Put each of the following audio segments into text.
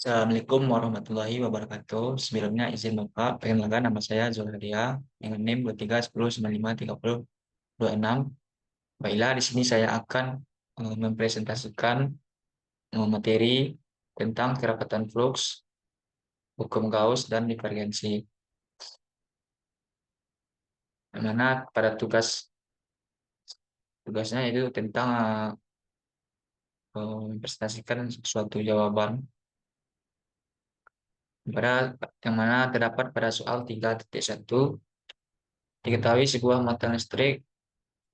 Assalamualaikum warahmatullahi wabarakatuh. Sebelumnya izin Bapak, perkenalkan nama saya Zulhadia dengan NIM 2310953026. Baiklah, di sini saya akan mempresentasikan materi tentang kerapatan flux, hukum Gauss, dan divergensi. Di mana pada tugasnya itu tentang mempresentasikan suatu jawaban yang mana terdapat pada soal 3.1. Diketahui sebuah matan listrik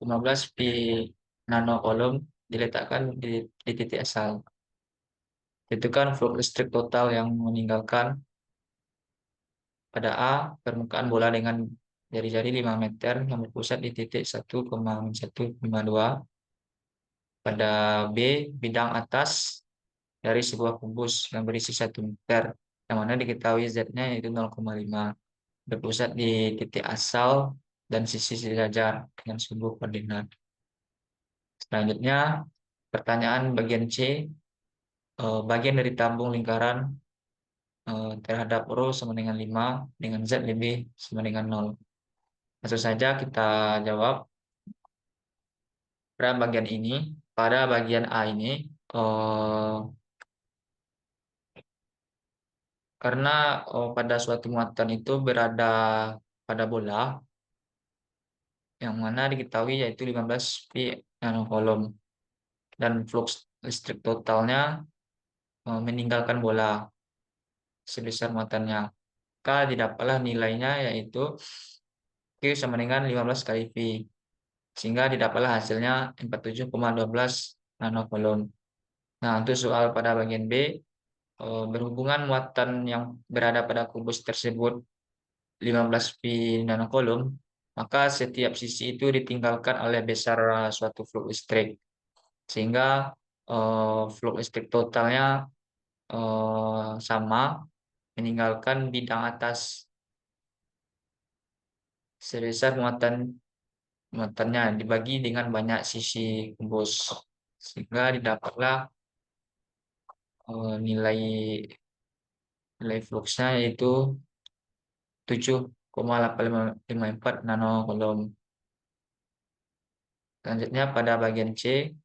15 pi nanocoulomb diletakkan di titik asal. Tentukan flux listrik total yang meninggalkan pada A, permukaan bola dengan jari-jari 5 meter yang berpusat di titik 1,152. Pada B, bidang atas dari sebuah kubus yang berisi 1 meter, yang mana diketahui Z-nya yaitu 0,5, berpusat di titik asal dan sisi sejajar dengan sebuah koordinat. Selanjutnya, pertanyaan bagian C, bagian dari tabung lingkaran terhadap rho sama dengan 5 dengan Z lebih sama dengan 0. Langsung saja kita jawab pada bagian ini. Pada bagian A ini, karena pada suatu muatan itu berada pada bola, yang mana diketahui yaitu 15 pi nanocoulomb, dan flux listrik totalnya meninggalkan bola sebesar muatannya. Maka didapatlah nilainya yaitu Q sama dengan 15 kali Pi. Sehingga didapatlah hasilnya 47,12 nanocoulomb. Nah, untuk soal pada bagian B, berhubungan muatan yang berada pada kubus tersebut 15 pi nanocoulomb, maka setiap sisi itu ditinggalkan oleh besar suatu flux listrik. Sehingga flux listrik totalnya sama, meninggalkan bidang atas sebesar muatannya dibagi dengan banyak sisi kubus, sehingga didapatlah nilai fluxnya yaitu 7,854 nanocoulomb. Selanjutnya pada bagian C,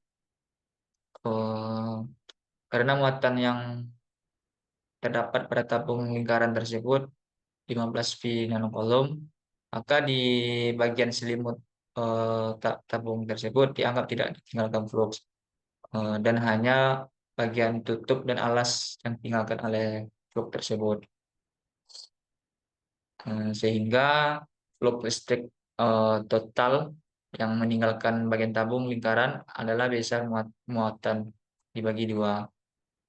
karena muatan yang terdapat pada tabung lingkaran tersebut 15 pi nanocoulomb, maka di bagian selimut tabung tersebut dianggap tidak ditinggalkan flux, dan hanya bagian tutup dan alas yang ditinggalkan oleh flux tersebut. Sehingga flux listrik total yang meninggalkan bagian tabung lingkaran adalah besar muatan dibagi 2.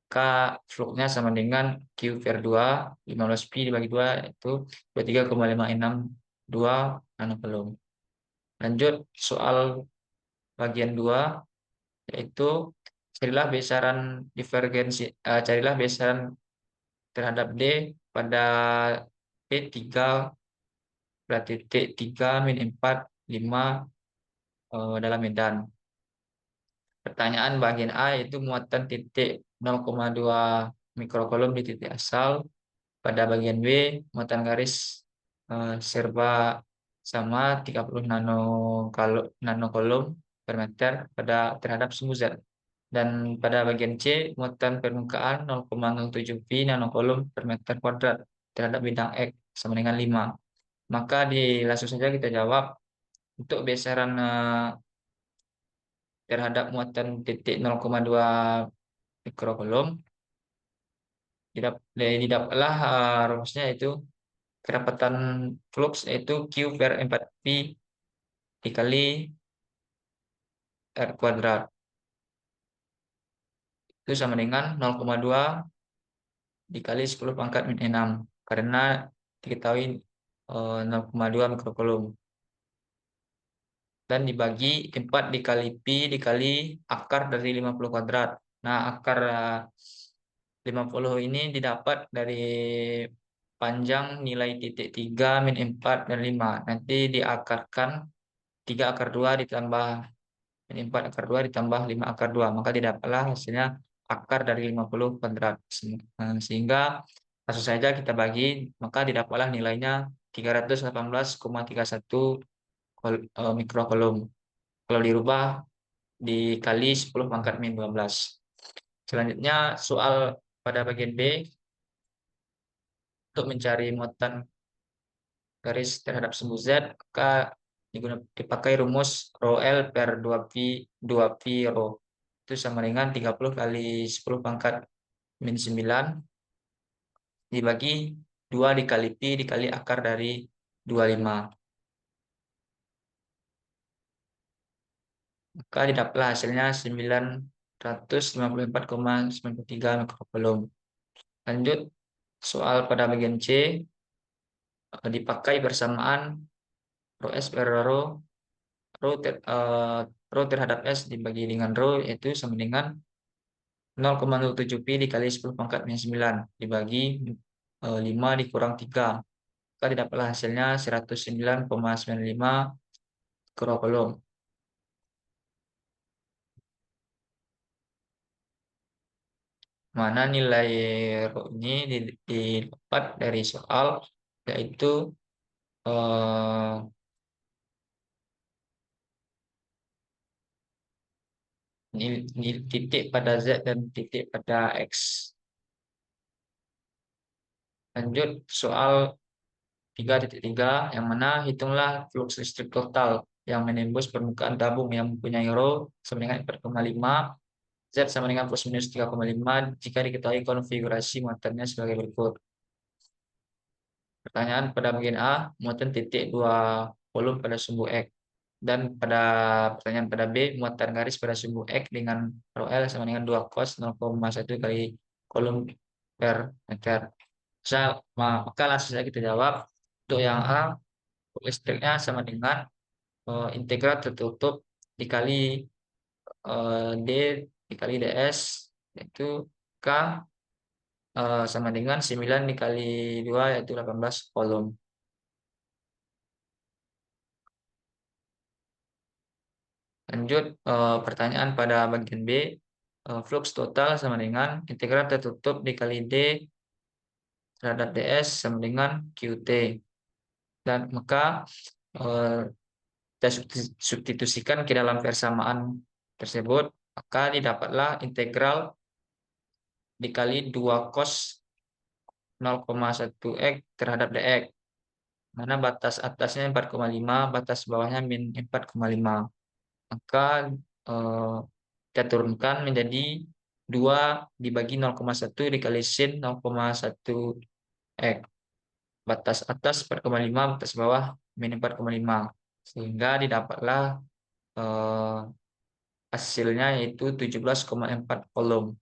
Maka fluxnya sama dengan Q per 2, 15 pi dibagi 2 itu 23,562 nanocoulomb. Lanjut soal bagian 2, yaitu carilah besaran terhadap D pada P3 berarti T3 min 4 5 dalam medan. Pertanyaan bagian A yaitu muatan titik 0,2 mikrocoulomb di titik asal. Pada bagian B, muatan garis serba sama 30 nanocoulomb per meter terhadap sumbu Z. Dan pada bagian C, muatan permukaan 0,07 pi nanocoulomb per meter kuadrat terhadap bidang X sama dengan 5. Maka langsung saja kita jawab untuk besaran terhadap muatan titik 0,2 mikrocoulomb didapatlah rumusnya itu kerapatan flux yaitu Q per 4pi dikali R kuadrat itu sama dengan 0,2 dikali 10 pangkat min 6 karena diketahui 0,2 mikrocoulomb, dan dibagi 4 dikali pi dikali akar dari 50 kuadrat. Nah, akar 50 ini didapat dari panjang nilai titik 3 min 4 dan 5. Nanti diakarkan 3 akar 2 ditambah min 4 akar 2 ditambah 5 akar 2. Maka didapatlah hasilnya akar dari 50 kuadrat. Sehingga langsung saja kita bagi, maka didapatlah nilainya 318,31 mikrokulum. Kalau dirubah dikali 10 pangkat min 12. Selanjutnya soal pada bagian B, untuk mencari muatan garis terhadap sumbu Z, maka dipakai rumus rho L per 2pi rho. Itu sama dengan 30 kali 10 pangkat min 9 dibagi 2 dikali pi dikali akar dari 25. Maka didapatlah hasilnya 954,93 mikrokulum. Lanjut, soal pada bagian C, dipakai persamaan rho S per rho terhadap S dibagi dengan rho, yaitu sama dengan 0,07 pi dikali 10 pangkat minus 9 dibagi 5 dikurang 3. Maka didapatlah hasilnya 109,95 mikrokulum. Mana nilai rho ini didapat dari soal, yaitu ini titik pada Z dan titik pada X. Lanjut soal 3.3, yang mana hitunglah flux listrik total yang menembus permukaan tabung yang mempunyai rho sama dengan 4,5, Z sama dengan plus minus 3,5 jika diketahui konfigurasi muatannya sebagai berikut. Pertanyaan pada bagian A, muatan titik 2 kolom pada sumbu X. Dan pada pertanyaan pada B, muatan garis pada sumbu X dengan rho L sama dengan 2 cos 0,1 kali kolom per meter. Maka langsung saja kita jawab. Untuk yang A, listriknya sama dengan integral tertutup dikali D dikali DS, yaitu K sama dengan 9 dikali 2, yaitu 18 kolom. Lanjut, pertanyaan pada bagian B, flux total sama dengan integral tertutup dikali D terhadap DS sama dengan QT. Dan maka kita substitusikan ke dalam persamaan tersebut, maka didapatlah integral dikali 2 cos 0,1 X terhadap dx, mana batas atasnya 4,5, batas bawahnya min 4,5. Maka kita turunkan menjadi 2 dibagi 0,1 dikali sin 0,1 X. Batas atas 4,5, batas bawah min 4,5. Sehingga didapatlah hasilnya yaitu 17,4 kolom.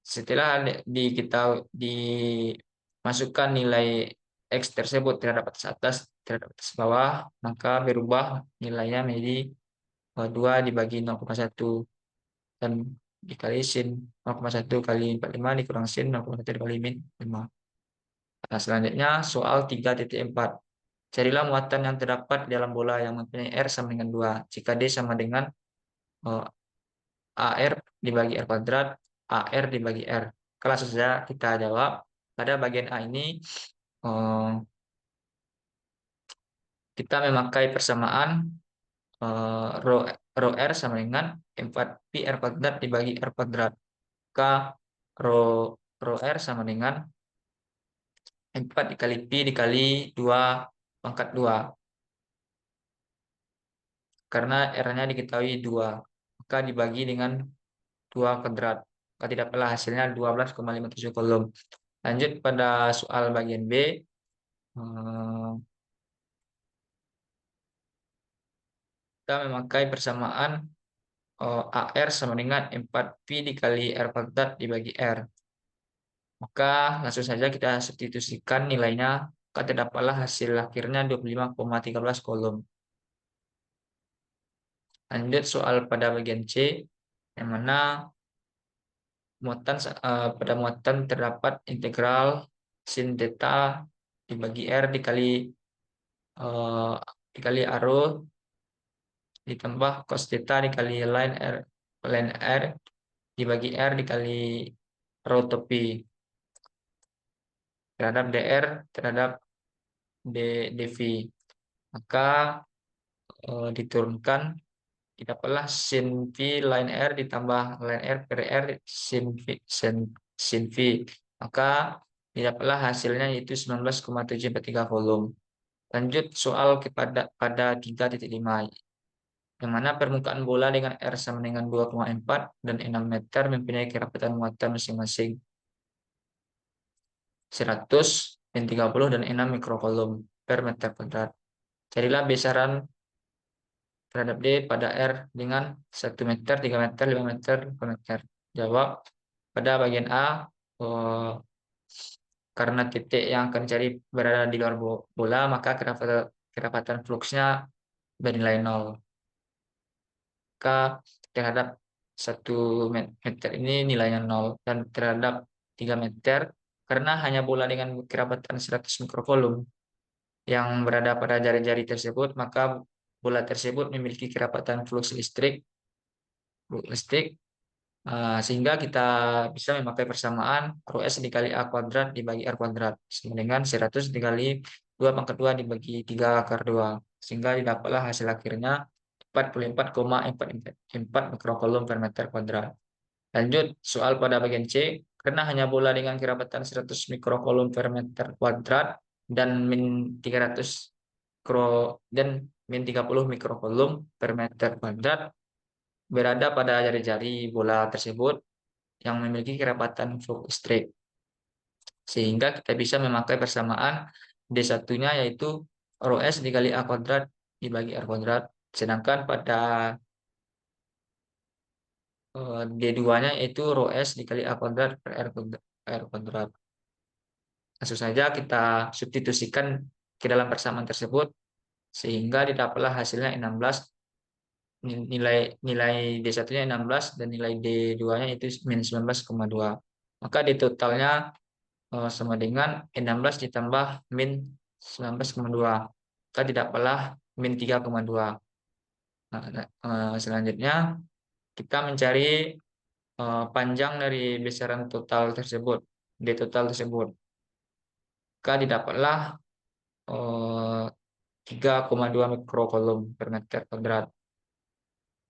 Setelah kita dimasukkan nilai X tersebut terhadap batas atas terhadap batas bawah, maka berubah nilainya menjadi 2 dibagi 0,1 dan dikali sin 0,1 kali 45 dikurang sin 0,1 dikali min 5. Nah, selanjutnya soal 3.4. Carilah muatan yang terdapat di dalam bola yang mempunyai R sama dengan 2 jika D sama dengan AR dibagi R kuadrat, AR dibagi R. Kalau saja kita jawab, pada bagian A ini kita memakai persamaan rho R sama dengan 4pi R kuadrat dibagi R kuadrat. Maka rho R sama dengan 4 dikali pi dikali 2 pangkat 2. Karena R-nya diketahui 2, maka dibagi dengan 2 kuadrat. Maka didapatlah hasilnya 12,57 kolom. Lanjut pada soal bagian B. Kita memakai persamaan AR sama dengan 4pi dikali R kuadrat dibagi R. Maka langsung saja kita substitusikan nilainya, maka terdapatlah hasil akhirnya 25,13 kolom. Lanjut soal pada bagian C, yang mana pada muatan terdapat integral sin theta dibagi R dikali arrow ditambah cos theta dikali line R dibagi R dikali rho tepi terhadap dr terhadap dv. Maka diturunkan didapatlah sin V line R ditambah line R per R sin V. Maka didapatlah hasilnya yaitu 19,743 volum. Lanjut soal pada 3.5, yang mana permukaan bola dengan R sama dengan 2,4 dan 6 meter mempunyai kerapatan muatan masing-masing 100 dan 30 dan 6 mikrokolom per meter kuadrat. Carilah besaran terhadap D pada R dengan 1 meter, 3 meter, 5 meter, 4 meter. Jawab pada bagian A, karena titik yang akan cari berada di luar bola, maka kerapatan fluksnya bernilai 0. Maka terhadap 1 meter ini nilainya 0. Dan terhadap 3 meter, karena hanya bola dengan kerapatan 100 mikrovolum yang berada pada jari-jari tersebut, maka bola tersebut memiliki kerapatan flux listrik, sehingga kita bisa memakai persamaan rho S dikali A kuadrat dibagi R kuadrat sama dengan 100 dikali 2 pangkat 2 dibagi 3 akar 2, sehingga didapatlah hasil akhirnya 44,44 mikrokolom per meter kuadrat. Lanjut soal pada bagian C, karena hanya bola dengan kerapatan 100 mikrokolom per meter kuadrat dan min 300 dan min 30 mikrokolom per meter kuadrat berada pada jari-jari bola tersebut yang memiliki kerapatan flux listrik, sehingga kita bisa memakai persamaan D1-nya yaitu rho S dikali A kuadrat dibagi R kuadrat, sedangkan pada D2-nya yaitu rho S dikali A kuadrat per R kuadrat. Langsung saja kita substitusikan ke dalam persamaan tersebut, sehingga didapatlah hasilnya 16, nilai nilai D1-nya 16 dan nilai D2-nya itu min 19,2. Maka di totalnya sama dengan 16 ditambah min 19,2. Maka didapatlah min 3,2. Nah, selanjutnya kita mencari panjang dari besaran total tersebut, D total tersebut. Maka didapatlah 3,2 mikrokolom per meter kuadrat.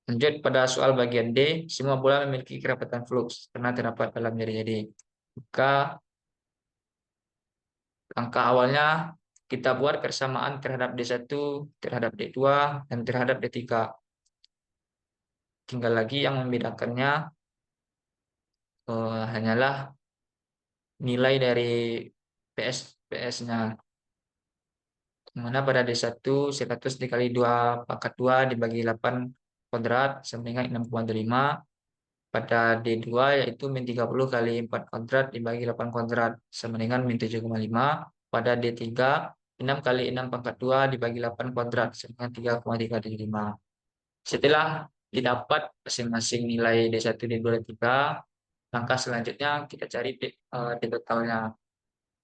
Lanjut pada soal bagian D, semua bola memiliki kerapatan flux karena terdapat dalam jari-jari. Maka langkah awalnya kita buat persamaan terhadap D1, terhadap D2, dan terhadap D3. Tinggal lagi yang membedakannya hanyalah nilai dari PS-nya. Mana pada D1 100 dikali 2 pangkat 2 dibagi 8 kuadrat sama dengan 6,5. Pada D2 yaitu min 30 kali 4 kuadrat dibagi 8 kuadrat sama dengan min 7,5. Pada D3 6 kali 6 pangkat 2 dibagi 8 kuadrat sama dengan 3,375. Setelah didapat masing-masing nilai D1, D2, D3, langkah selanjutnya kita cari D totalnya.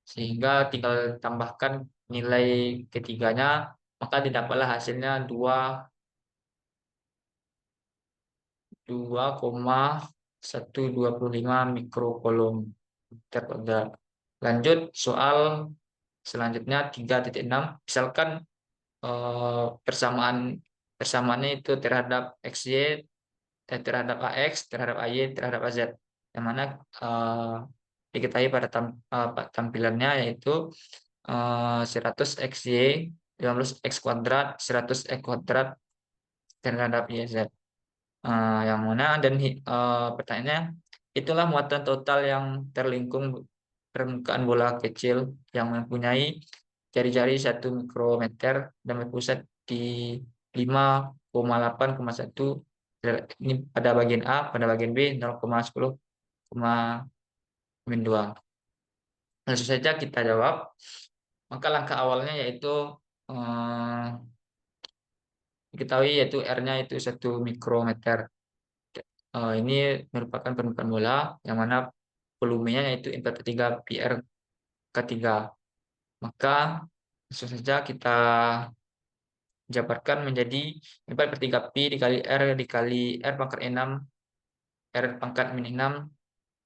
Sehingga tinggal tambahkan nilai ketiganya, maka didapatlah hasilnya 2,125 mikrokolom per kuadrat. Lanjut soal selanjutnya 3.6. Misalkan persamaannya itu terhadap XY, terhadap AX, terhadap AY, terhadap AZ, yang mana diketahui pada tampilannya yaitu 100 XY, 15 X kuadrat, 100 X kuadrat terhadap YZ. Yang mana dan pertanyaannya, itulah muatan total yang terlingkung permukaan bola kecil yang mempunyai jari-jari 1 mikrometer dan berpusat di 5,8,1. Ini pada bagian A, pada bagian B 0,10,2. Langsung saja kita jawab. Maka langkah awalnya yaitu diketahui yaitu R-nya itu 1 mikrometer. Ini merupakan permukaan bola yang mana volumenya yaitu 4/3 PR K3. Maka langsung saja kita jabarkan menjadi 4/3 Pi dikali R dikali R pangkat 6 R pangkat min 6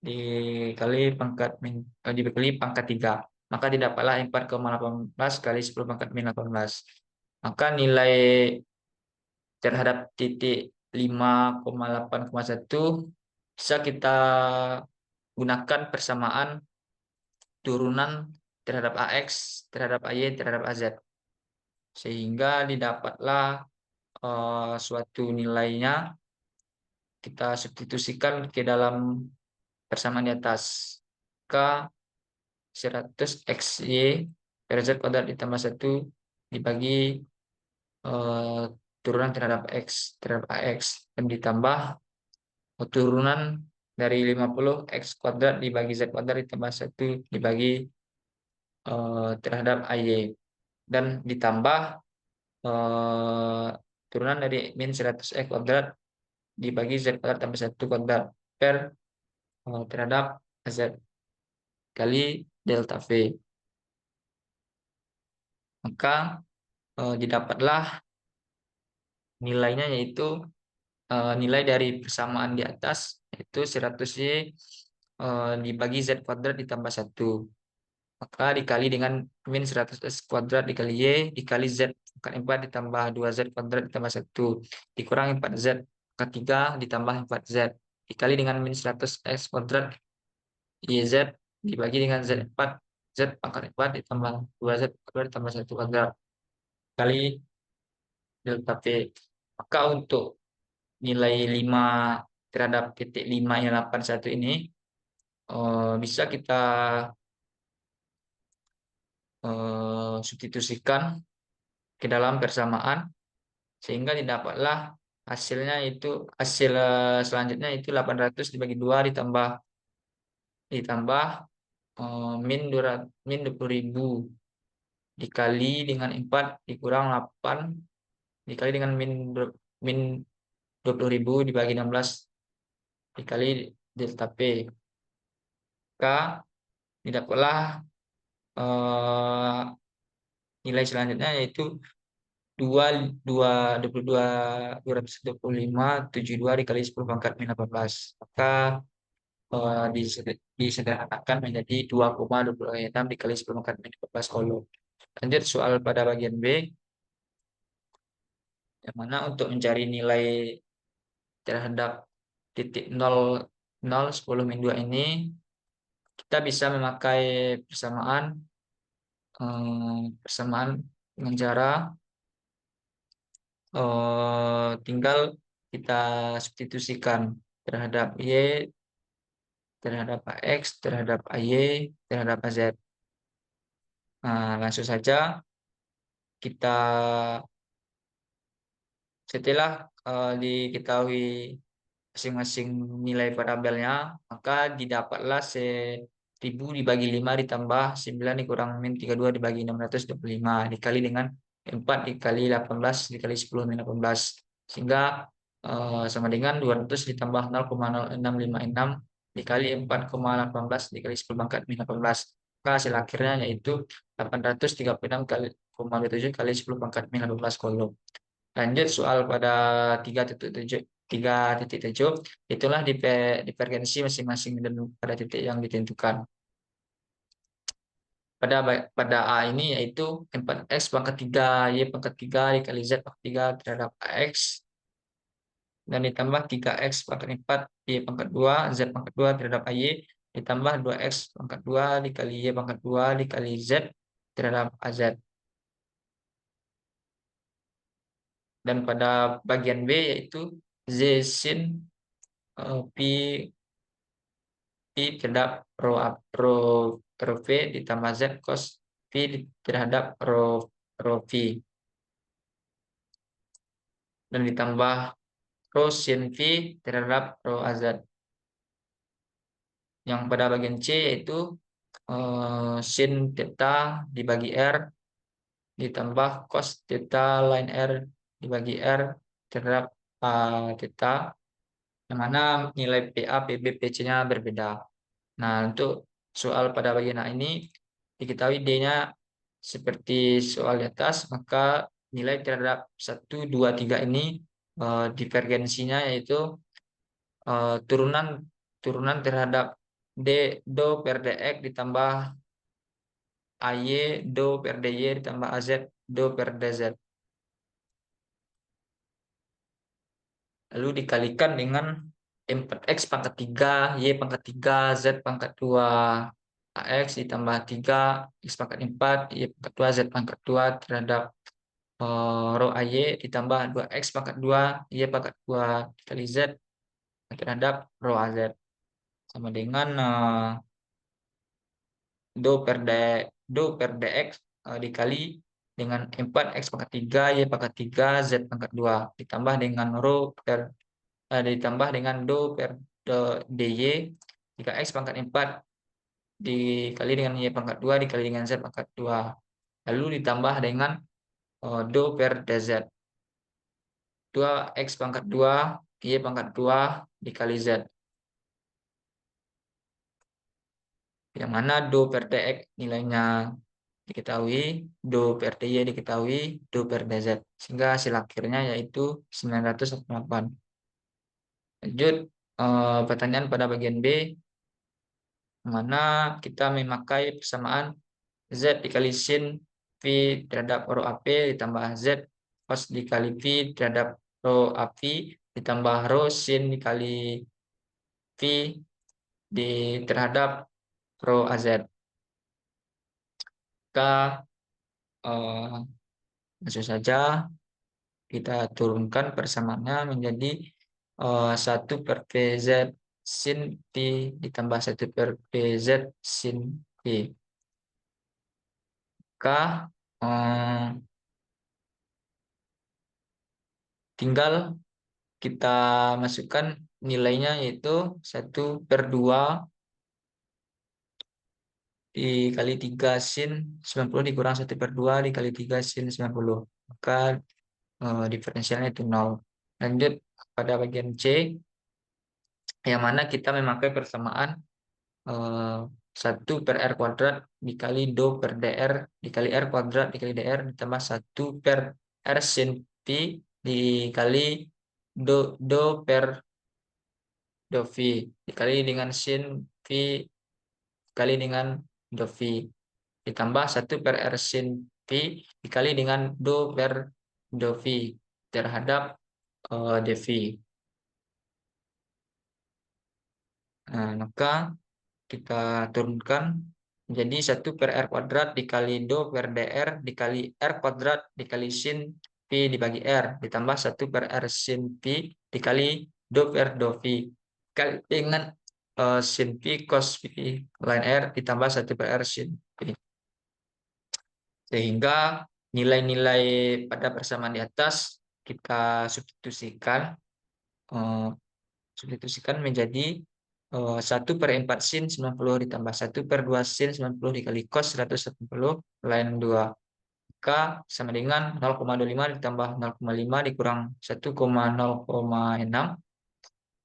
dikali pangkat 3. Maka didapatlah 4,18 kali 10 pangkat min 18. Maka nilai terhadap titik 5,8,1 bisa kita gunakan persamaan turunan terhadap AX, terhadap AY, terhadap AZ. Sehingga didapatlah suatu nilainya, kita substitusikan ke dalam persamaan di atas. K 100 XY per Z kuadrat ditambah 1 dibagi turunan terhadap X, terhadap AX. Dan ditambah turunan dari 50 X kuadrat dibagi Z kuadrat ditambah 1 dibagi terhadap AY. Dan ditambah turunan dari min 100 X kuadrat dibagi Z kuadrat tambah 1 kuadrat per terhadap Z kali delta V. Maka didapatlah nilainya, yaitu nilai dari persamaan di atas, yaitu 100Y dibagi Z kuadrat ditambah 1. Maka dikali dengan min 100S kuadrat dikali Y dikali Z pangkat 4 ditambah 2Z kuadrat ditambah 1 dikurangi 4Z pangkat 3 ditambah 4Z dikali dengan min 100X kuadrat YZ dibagi dengan Z4 Z pangkat 4 ditambah 2Z kuadrat ditambah 1 kuadrat kali delta T. Maka untuk nilai 5 terhadap titik 5,81 ini bisa kita substitusikan ke dalam persamaan, sehingga didapatlah hasilnya, itu hasil selanjutnya itu 800 dibagi 2 ditambah min 20.000 dikali dengan 4 dikurang 8 dikali dengan min 20.000 dibagi 16 dikali delta P. K didapatlah nilai selanjutnya, yaitu 225 dikali 10 pangkat min 18. Maka disederhanakan menjadi 2,26 dikali 10 pangkat min 18 kolom. Lanjut soal pada bagian B, yang mana untuk mencari nilai terhadap titik 0, 0, 10, min 2 ini, kita bisa memakai persamaan dengan cara tinggal kita substitusikan terhadap Y, terhadap AX, terhadap AY, terhadap AZ. Nah, langsung saja kita, setelah diketahui masing-masing nilai variabelnya, maka didapatlah 1000 dibagi 5 ditambah 9 dikurang min 32 dibagi 625 dikali dengan 4 dikali 18 dikali 10 min 18, sehingga sama dengan 200 ditambah 0,0656 dikali 4,18 dikali 10 pangkat min 18. Maka hasil akhirnya yaitu 836,27 kali 10 pangkat min 18 kolom. Lanjut soal pada 3.7, itulah divergensi masing-masing dan pada titik yang ditentukan. Pada A ini yaitu 4X pangkat 3 Y pangkat 3 dikali Z pangkat 3 terhadap AX, dan ditambah 3X pangkat 4 Y pangkat 2 Z pangkat 2 terhadap AY, ditambah 2X pangkat 2 dikali Y pangkat 2 dikali Z terhadap AZ. Dan pada bagian B yaitu Z sin P terhadap rho V ditambah Z cos V terhadap rho V, dan ditambah rho sin V terhadap rho AZ. Yang pada bagian C yaitu sin theta dibagi R ditambah cos theta line R dibagi R terhadap theta, yang mana nilai PA, PB, PC-nya berbeda. Nah, untuk soal pada bagian A ini diketahui D-nya seperti soal di atas, maka nilai terhadap 1, 2, 3 ini divergensinya yaitu turunan terhadap do per dx ditambah ay do per dy ditambah az do per dz. Lalu dikalikan dengan 4x pangkat 3, y pangkat 3, z pangkat 2, ax ditambah 3, x pangkat 4, y pangkat 2, z pangkat 2 terhadap rho ay ditambah 2x pangkat 2, y pangkat 2 dikali z terhadap rho az. Sama dengan do per dx dikali dengan 4x pangkat 3, y pangkat 3, z pangkat 2 ditambah dengan ditambah dengan do per dy jika x pangkat 4 dikali dengan y pangkat 2 dikali dengan z pangkat 2. Lalu ditambah dengan do per dz. 2x pangkat 2 y pangkat 2 dikali z. Yang mana do per dx nilainya diketahui, do per dy diketahui, do per dz. Sehingga hasil akhirnya yaitu 908. Lanjut pertanyaan pada bagian B, mana kita memakai persamaan Z dikali sin V terhadap rho AP ditambah Z cos dikali V terhadap rho AP ditambah rho sin dikali V terhadap rho AZ. Maka langsung saja kita turunkan persamaannya menjadi 1 per PZ sin V ditambah 1 per PZ sin V. Maka tinggal kita masukkan nilainya yaitu 1 per 2 dikali 3 sin 90 dikurang 1 per 2 dikali 3 sin 90. Maka diferensialnya itu 0. Lanjut pada bagian C, yang mana kita memakai persamaan 1 per R kuadrat dikali do per dr dikali R kuadrat dikali dr ditambah 1 per R sin P dikali do per do V dikali dengan sin V dikali dengan do V ditambah 1 per R sin V dikali dengan do per do V terhadap dV. Nah, maka kita turunkan menjadi 1 per R kuadrat dikali do per dr dikali R kuadrat dikali sin V dibagi R ditambah 1 per R sin V dikali do per do V dikali dengan sin V cos V lain R ditambah 1 per R sin V. Sehingga nilai-nilai pada persamaan di atas kita substitusikan menjadi 1 per 4 sin 90 ditambah 1 per 2 sin 90 dikali cos 180 lain 2. Maka sama dengan 0,25 ditambah 0,5 dikurang 1,0,6.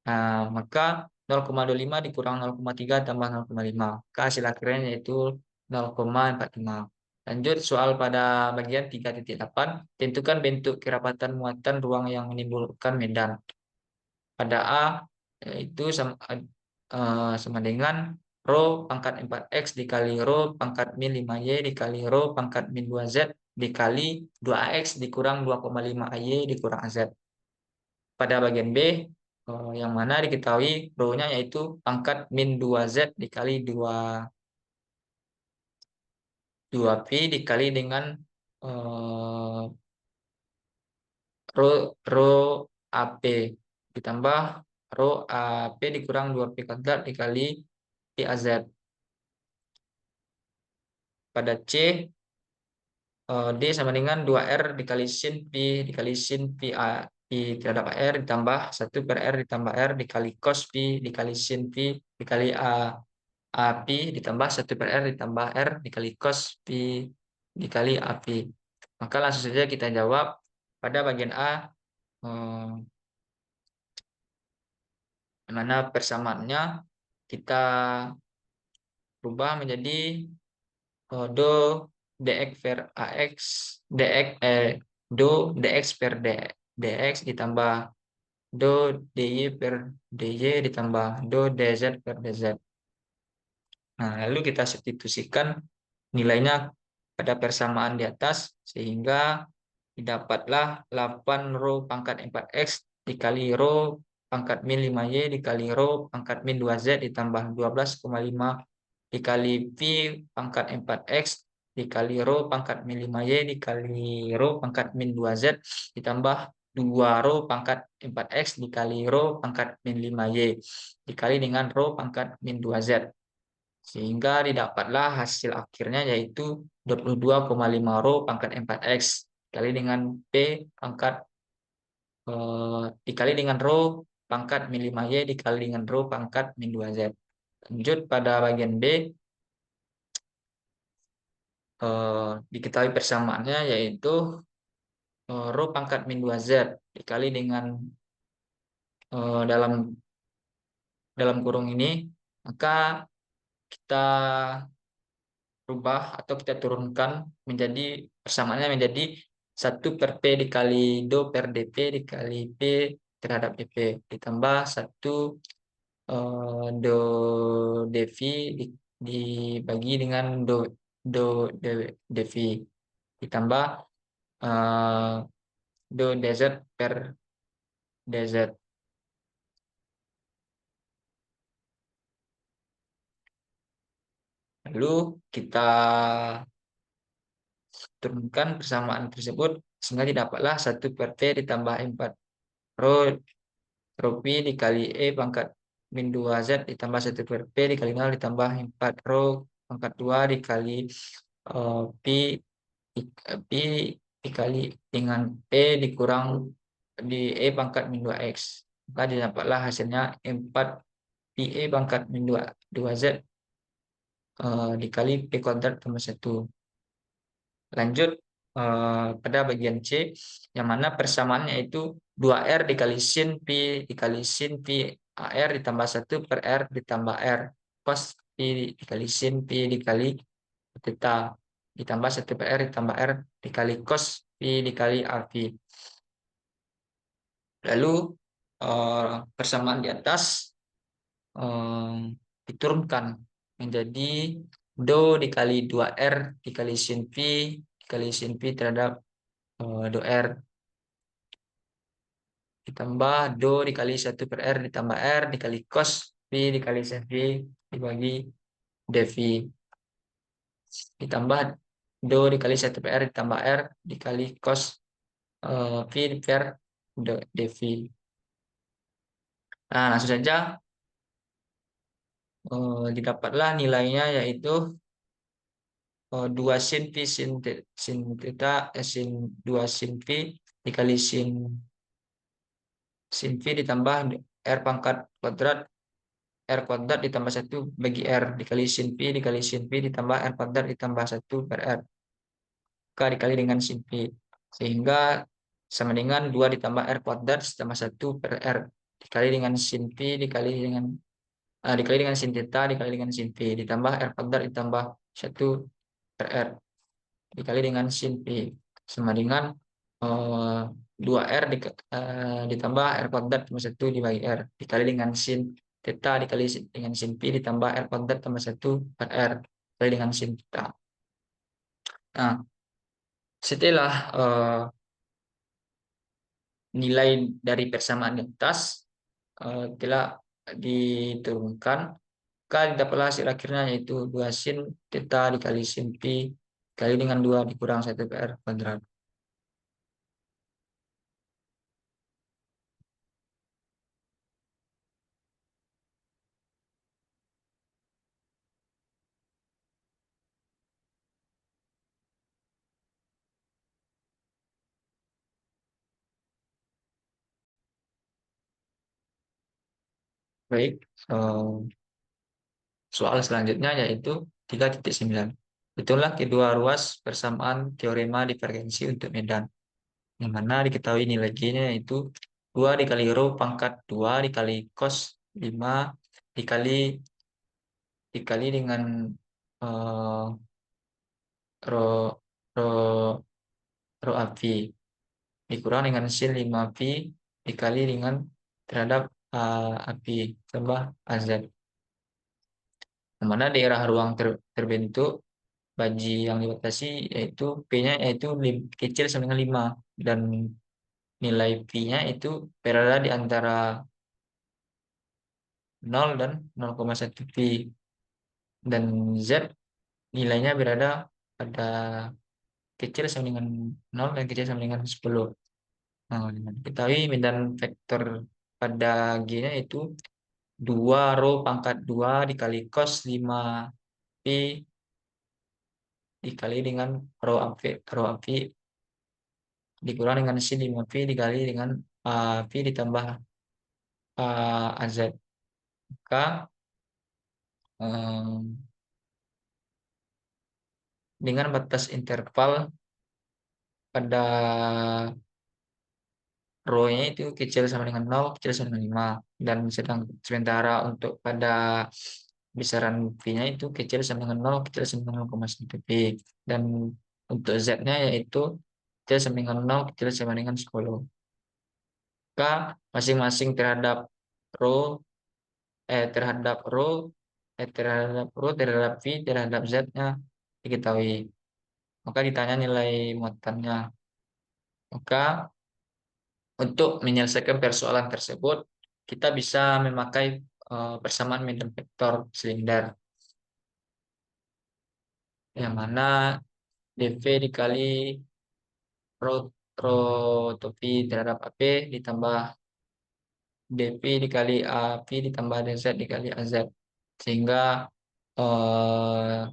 Nah, maka 0,25 dikurang 0,3 tambah 0,5. Maka hasil akhirnya yaitu 0,45. Lanjut soal pada bagian 3.8. Tentukan bentuk kerapatan muatan ruang yang menimbulkan medan. Pada A yaitu sama dengan rho pangkat 4x dikali rho pangkat min 5y dikali rho pangkat min 2z dikali 2ax dikurang 2,5 ay dikurang az. Pada bagian B yang mana diketahui rho-nya yaitu pangkat min 2z dikali 2p dikali dengan rho AP ditambah rho AP dikurang 2p kuadrat dikali PAZ. Pada C D sama dengan 2R dikali sin P dikali sin P terhadap R ditambah 1 per R ditambah R dikali cos P dikali sin P dikali AP ditambah 1 per R ditambah R dikali cos P dikali AP. Maka langsung saja kita jawab pada bagian A mana persamaannya kita rubah menjadi do dx per ax do dx per dx ditambah do dy per dy ditambah do dz per dz. Nah, lalu kita substitusikan nilainya pada persamaan di atas sehingga didapatlah 8 rho pangkat 4x dikali rho pangkat min 5y dikali rho pangkat min 2z ditambah 12,5 dikali pi pangkat 4x dikali rho pangkat min 5y dikali rho pangkat min 2z ditambah 2 rho pangkat 4x dikali rho pangkat min 5y dikali dengan rho pangkat min 2z. Sehingga didapatlah hasil akhirnya yaitu 22,5 rho pangkat 4x dikali dengan P pangkat dikali dengan rho pangkat min 5y dikali dengan rho pangkat min 2z. Lanjut pada bagian B, diketahui persamaannya yaitu rho pangkat min 2z dikali dengan dalam kurung ini, maka kita rubah atau kita turunkan menjadi persamaannya menjadi 1 per P dikali do per dP dikali P terhadap dP ditambah 1 do dV dibagi dengan do dV ditambah eh, do dz per dz. Lalu kita turunkan persamaan tersebut sehingga didapatlah 1 per T ditambah 4 rho rho pi dikali E pangkat min 2Z ditambah 1 per P dikali 0 ditambah 4 rho pangkat 2 dikali pi, pi dikali dengan P dikurang di E pangkat min 2X. Maka didapatlah hasilnya 4 pi E pangkat min 2Z dikali P kuadrat tambah 1. Lanjut pada bagian C, yang mana persamaannya itu 2R dikali sin pi dikali sin pi AR ditambah 1 per R ditambah R cos pi dikali sin pi dikali theta ditambah 1 per R ditambah R dikali cos pi dikali RV. Lalu persamaan di atas diturunkan menjadi do dikali 2R dikali sin pi terhadap do R ditambah do dikali 1 per R ditambah R dikali cos pi dikali sin pi dibagi dV ditambah do dikali 1 per R ditambah R dikali cos pi per dV. Nah, langsung saja didapatlah nilainya yaitu 2 sin pi sin theta sin 2 sin pi dikali sin pi ditambah R pangkat kuadrat R kuadrat ditambah 1 bagi R dikali sin pi ditambah R kuadrat ditambah 1 per R dikali dengan sin pi sehingga sama dengan 2 ditambah R kuadrat ditambah 1 per R dikali dengan sin pi dikali dengan sin theta dikali dengan sin pi ditambah R kuadrat ditambah 1 per R dikali dengan sin pi sama dengan 2R ditambah R kuadrat tambah 1 dibagi R dikali dengan sin theta dikali dengan sin pi ditambah R kuadrat tambah 1 per R dikali dengan sin theta. Nah, setelah nilai dari persamaan di atas telah diturunkan, maka didapatlah hasil akhirnya yaitu 2 sin theta dikali sin pi dikali dengan 2 dikurang 1 per R kuadrat. Baik, soal selanjutnya yaitu 3.9. Itulah kedua ruas persamaan teorema divergensi untuk medan. Yang mana diketahui nilai G-nya yaitu 2 dikali rho pangkat 2 dikali cos 5 dikali dengan eh, rho rho rho AV dikurang dengan sin 5 pi dikali dengan terhadap api tambah AZ. Yang mana daerah ruang terbentuk baji yang dibatasi yaitu P-nya yaitu kecil sama dengan 5 dan nilai P-nya itu berada di antara 0 dan 0,1 Pi dan Z nilainya berada pada kecil sama dengan 0 dan kecil sama dengan 10. Nah, ketahui medan vektor pada G-nya itu 2 rho pangkat 2 dikali cos 5 Pi dikali dengan rho amphi dikurang dengan sin 5 Pi dikali dengan Pi ditambah AZ. Maka em, dengan batas interval pada rho-nya itu kecil sama dengan 0, kecil sama dengan 5. Dan sementara untuk pada besaran V-nya itu kecil sama dengan 0, kecil sama dengan 0,1 Pi. Dan untuk Z-nya yaitu kecil sama dengan 0, kecil sama dengan 10. K masing-masing terhadap rho, terhadap V, terhadap Z-nya diketahui. Maka ditanya nilai muatannya. Maka untuk menyelesaikan persoalan tersebut, kita bisa memakai persamaan medan vektor silinder, yang mana dV dikali rho, rho topi terhadap AP ditambah dP dikali AP ditambah dz dikali AZ. Sehingga eh,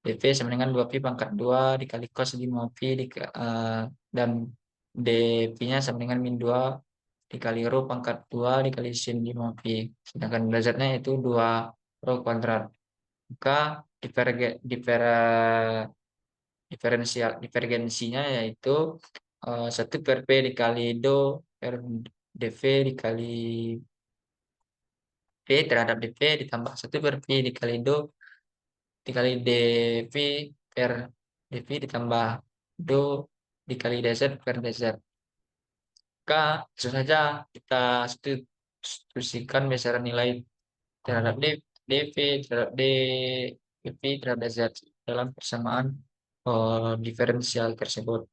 dV sama dengan 2Pi pangkat 2 dikali cos 5Pi dan dP-nya sama dengan min 2 dikali rho pangkat 2 dikali sin 5Pi. Sedangkan derajatnya itu 2 rho kuadrat. Maka divergensinya yaitu 1 per P dikali do per dV dikali P terhadap dV ditambah 1 per P dikali do dikali dV per dV ditambah do dikali dz per dz. Maka langsung saja kita substitusikan besaran nilai terhadap dV terhadap dV terhadap dz dalam persamaan diferensial tersebut.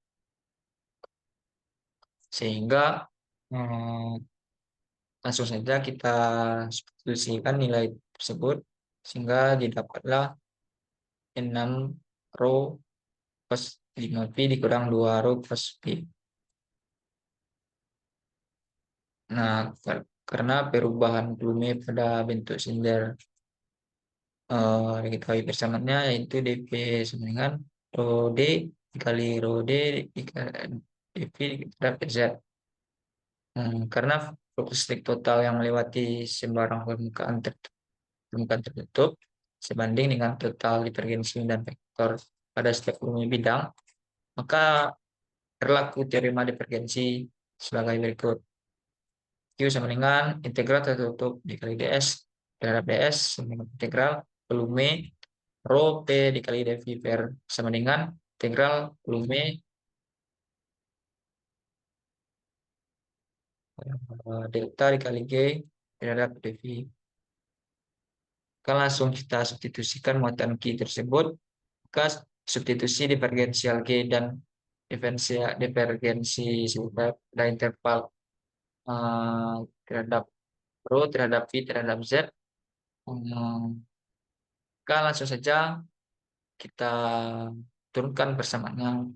Sehingga langsung saja kita substitusikan nilai tersebut sehingga didapatlah 6 rho cos 5Pi dikurang 2 rho cos Pi. Nah, karena perubahan volume pada bentuk silinder diketahui persamaannya yaitu dP sama dengan rho D dikali rho D dikali dP dikali Z. Karena flux listrik total yang melewati sembarang permukaan tertutup sebanding dengan total divergensi dan vektor pada setiap volume bidang, maka berlaku teorema divergensi sebagai berikut. Q sama dengan integral tertutup dikali ds terhadap ds sama dengan integral volume rho P dikali dV per sama dengan integral volume delta dikali G terhadap dV. Kalau langsung kita substitusikan muatan Q tersebut, maka substitusi divergensial G dan divergensi pada interval terhadap rho terhadap V terhadap Z. Maka langsung saja kita turunkan persamaannya,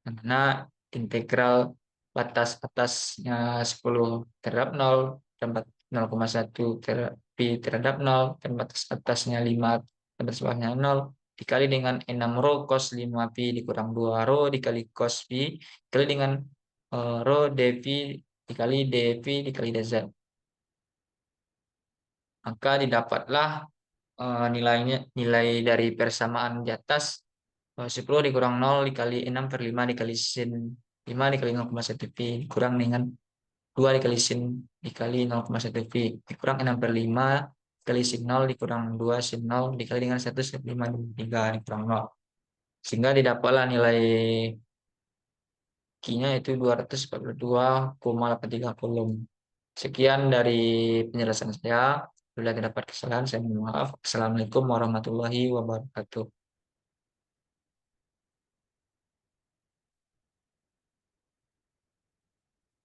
karena integral batas atasnya 10 terhadap 0 dan 0,1 Pi terhadap 0 dan batas atasnya 5 dan batas bawahnya 0 dikali dengan 6 rho cos 5 Pi dikurang 2 rho dikali cos Pi dikali dengan rho dV dikali dV dikali dz. Maka didapatlah nilai dari persamaan di atas 10 dikurang 0 dikali 6 per 5 dikali sin 5 dikali 0,1 Pi dikurang dengan 2 dikali sin dikali 0,1 Pi dikurang 6 per 5 dikali sin 0 dikurang 2 sin 0 dikali dengan 1 sin 5 3 dikurang 0. Sehingga didapatlah nilai Q-nya itu 242,83 Coulomb. Sekian dari penjelasan saya. Bila terdapat kesalahan, saya mohon maaf. Assalamualaikum warahmatullahi wabarakatuh.